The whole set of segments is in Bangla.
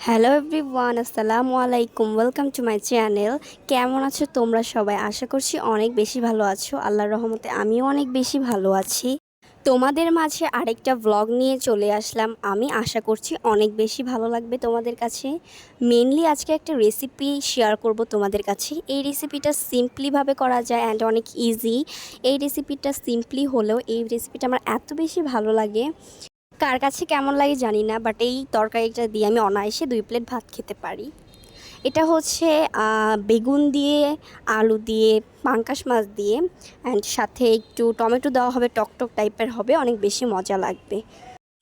হ্যালো এভরিওয়ান, আসসালামু আলাইকুম। Welcome to my channel. কেমন আছো তোমরা সবাই? আশা করছি অনেক বেশি ভালো আছো। আল্লাহর রহমতে আমিও অনেক বেশি ভালো আছি। তোমাদের মাঝে আরেকটা ব্লগ নিয়ে চলে আসলাম। আমি আশা করছি অনেক বেশি ভালো লাগবে তোমাদের কাছে। মেনলি আজকে একটা রেসিপি শেয়ার করব তোমাদের কাছে। এই রেসিপিটা সিম্পলিভাবে করা যায় অ্যান্ড অনেক ইজি। এই রেসিপিটা সিম্পলি হলেও এই রেসিপিটা আমার এত বেশি ভালো লাগে। কার কাছে কেমন লাগে জানি না, বাট এই তরকারিটা দিয়ে আমি অনায়াসে 2 প্লেট ভাত খেতে পারি। এটা হচ্ছে বেগুন দিয়ে, আলু দিয়ে, পাঙ্কাশ মাছ দিয়ে, অ্যান্ড সাথে একটু টমেটো দেওয়া হবে, টকটক টাইপের হবে, অনেক বেশি মজা লাগবে।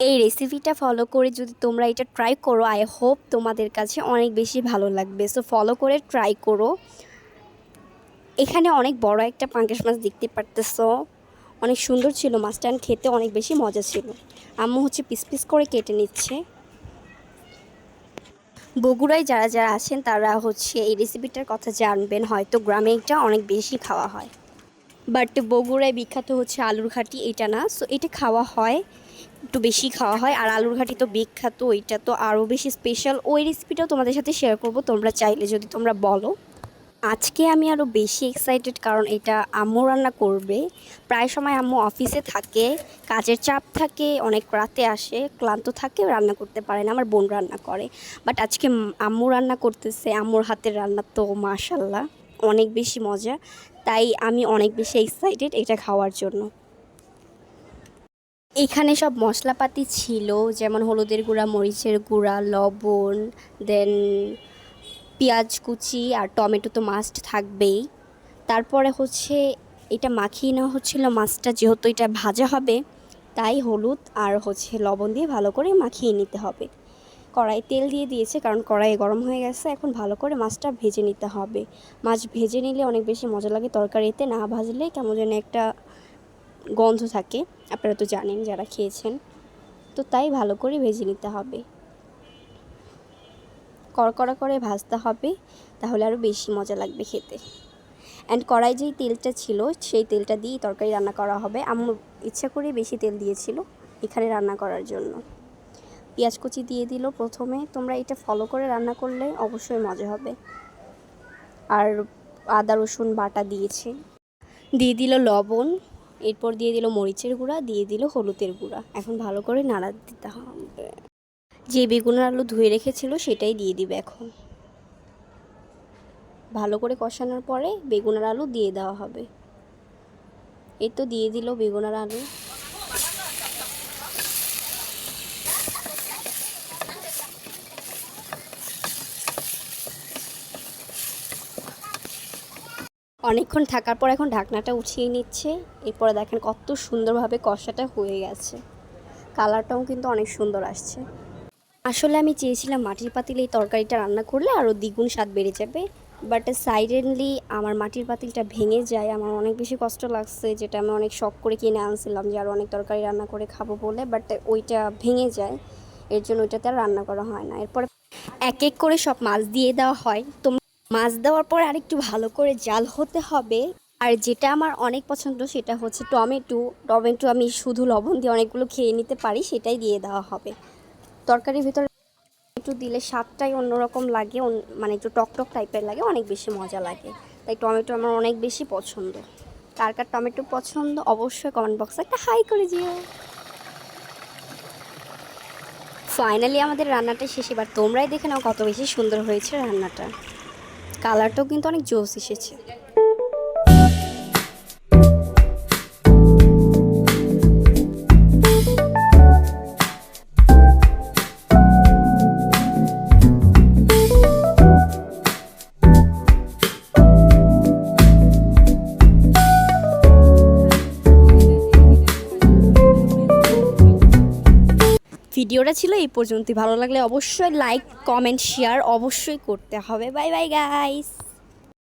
এই রেসিপিটা ফলো করে যদি তোমরা এটা ট্রাই করো, আই হোপ তোমাদের কাছে অনেক বেশি ভালো লাগবে। সো ফলো করে ট্রাই করো। এখানে অনেক বড় একটা পাঙ্কাশ মাছ দেখতে পারতেছো, অনেক সুন্দর ছিল মাছটা, খেতে অনেক বেশি মজা ছিল। আম্মু হচ্ছে পিস পিস করে কেটে নিচ্ছে। বগুড়ায় যারা যারা আছেন তারা হচ্ছে এই রেসিপিটার কথা জানবেন, হয়তো গ্রামে এটা অনেক বেশি খাওয়া হয়, বাট বগুড়ায় বিখ্যাত হচ্ছে আলুর ঘাটি, এটা না। সো এটা খাওয়া হয়, একটু বেশি খাওয়া হয়। আর আলুর ঘাটি তো বিখ্যাত, ওইটা তো আরও বেশি স্পেশাল। ওই রেসিপিটাও তোমাদের সাথে শেয়ার করব, তোমরা চাইলে যদি তোমরা বলো। আজকে আমি আরও বেশি এক্সাইটেড, কারণ এটা আম্মু রান্না করবে। প্রায় সময় আম্মু অফিসে থাকে, কাজের চাপ থাকে, অনেক রাতে আসে, ক্লান্ত থাকে, রান্না করতে পারে না, আমার বোন রান্না করে। বাট আজকে আম্মু রান্না করতেছে। আম্মুর হাতের রান্না তো মাশাল্লাহ অনেক বেশি মজা, তাই আমি অনেক বেশি এক্সাইটেড এটা খাওয়ার জন্য। এখানে সব মশলাপাতি ছিল, যেমন হলুদের গুঁড়া, মরিচের গুঁড়া, লবণ, দেন পেঁয়াজ কুচি, আর টমেটো তো মাস্ট থাকবেই। তারপরে হচ্ছে এটা মাখিয়ে নেওয়া হচ্ছিলো মাছটা, যেহেতু এটা ভাজা হবে তাই হলুদ আর হচ্ছে লবণ দিয়ে ভালো করে মাখিয়ে নিতে হবে। কড়াই তেল দিয়ে দিয়েছে, কারণ কড়াই গরম হয়ে গেছে। এখন ভালো করে মাছটা ভেজে নিতে হবে। মাছ ভেজে নিলে অনেক বেশি মজা লাগে তরকারিতে, না ভাজলে কেমন যেন একটা গন্ধ থাকে, আপনারা তো জানেন যারা খেয়েছেন। তো তাই ভালো করে ভেজে নিতে হবে, কড়কড়া করে ভাজতে হবে, তাহলে আরও বেশি মজা লাগবে খেতে। অ্যান্ড কড়াই যেই তেলটা ছিল সেই তেলটা দিয়েই তরকারি রান্না করা হবে। আম্মু ইচ্ছা করে বেশি তেল দিয়েছিল এখানে রান্না করার জন্য। পেঁয়াজ কুচি দিয়ে দিল প্রথমে। তোমরা এটা ফলো করে রান্না করলে অবশ্যই মজা হবে। আর আদা রসুন বাটা দিয়েছে, দিয়ে দিল লবণ, এরপর দিয়ে দিল মরিচের গুঁড়া, দিয়ে দিল হলুদের গুঁড়া। এখন ভালো করে নাড়া দিতে হবে। যে বেগুন আর আলু ধুয়ে রেখেছিল সেটাই দিয়ে দিবে এখন। ভালো করে কষানোর পরে বেগুন আর আলু দিয়ে দেওয়া হবে। এই তো দিয়ে দিল বেগুন আর আলু। অনেকক্ষণ থাকার পর এখন ঢাকনাটা উঠিয়ে নিচ্ছে। এরপরে দেখেন কত সুন্দরভাবে কষাটা হয়ে গেছে, কালারটাও কিন্তু অনেক সুন্দর আসছে। আসলে আমি চেয়েছিলাম মাটির পাতিলে এই তরকারিটা রান্না করলে আরও দ্বিগুণ স্বাদ বেড়ে যাবে, বাট সাইডেনলি আমার মাটির পাতিলটা ভেঙে যায়। আমার অনেক বেশি কষ্ট লাগছে, যেটা আমি অনেক শখ করে কিনে আনছিলাম যে আরও অনেক তরকারি রান্না করে খাবো বলে, বাট ওইটা ভেঙে যায়, এর জন্য ওইটাতে আর রান্না করা হয় না। এরপরে এক এক করে সব মাছ দিয়ে দেওয়া হয়। তো মাছ দেওয়ার পর আরেকটু ভালো করে জাল হতে হবে। আর যেটা আমার অনেক পছন্দ সেটা হচ্ছে টমেটো। টমেটো আমি শুধু লবণ দিয়ে অনেকগুলো খেয়ে নিতে পারি, সেটাই দিয়ে দেওয়া হবে। তরকারির ভিতরে টমেটো দিলে স্বাদটাই অন্যরকম লাগে, মানে একটু টকটক টাইপের লাগে, অনেক বেশি মজা লাগে। তাই টমেটো আমার অনেক বেশি পছন্দ। কার কার টমেটো পছন্দ অবশ্যই কমেন্ট বক্সে একটা হাই করে দিও। ফাইনালি আমাদের রান্নাটা শেষ। এবার তোমরাই দেখে নাও কত বেশি সুন্দর হয়েছে রান্নাটা। কালারটাও কিন্তু অনেক জোস এসেছে। ভিডিওটা ছিল এই পর্যন্তই। ভালো লাগলে অবশ্যই লাইক, কমেন্ট, শেয়ার অবশ্যই করতে হবে। Bye bye guys.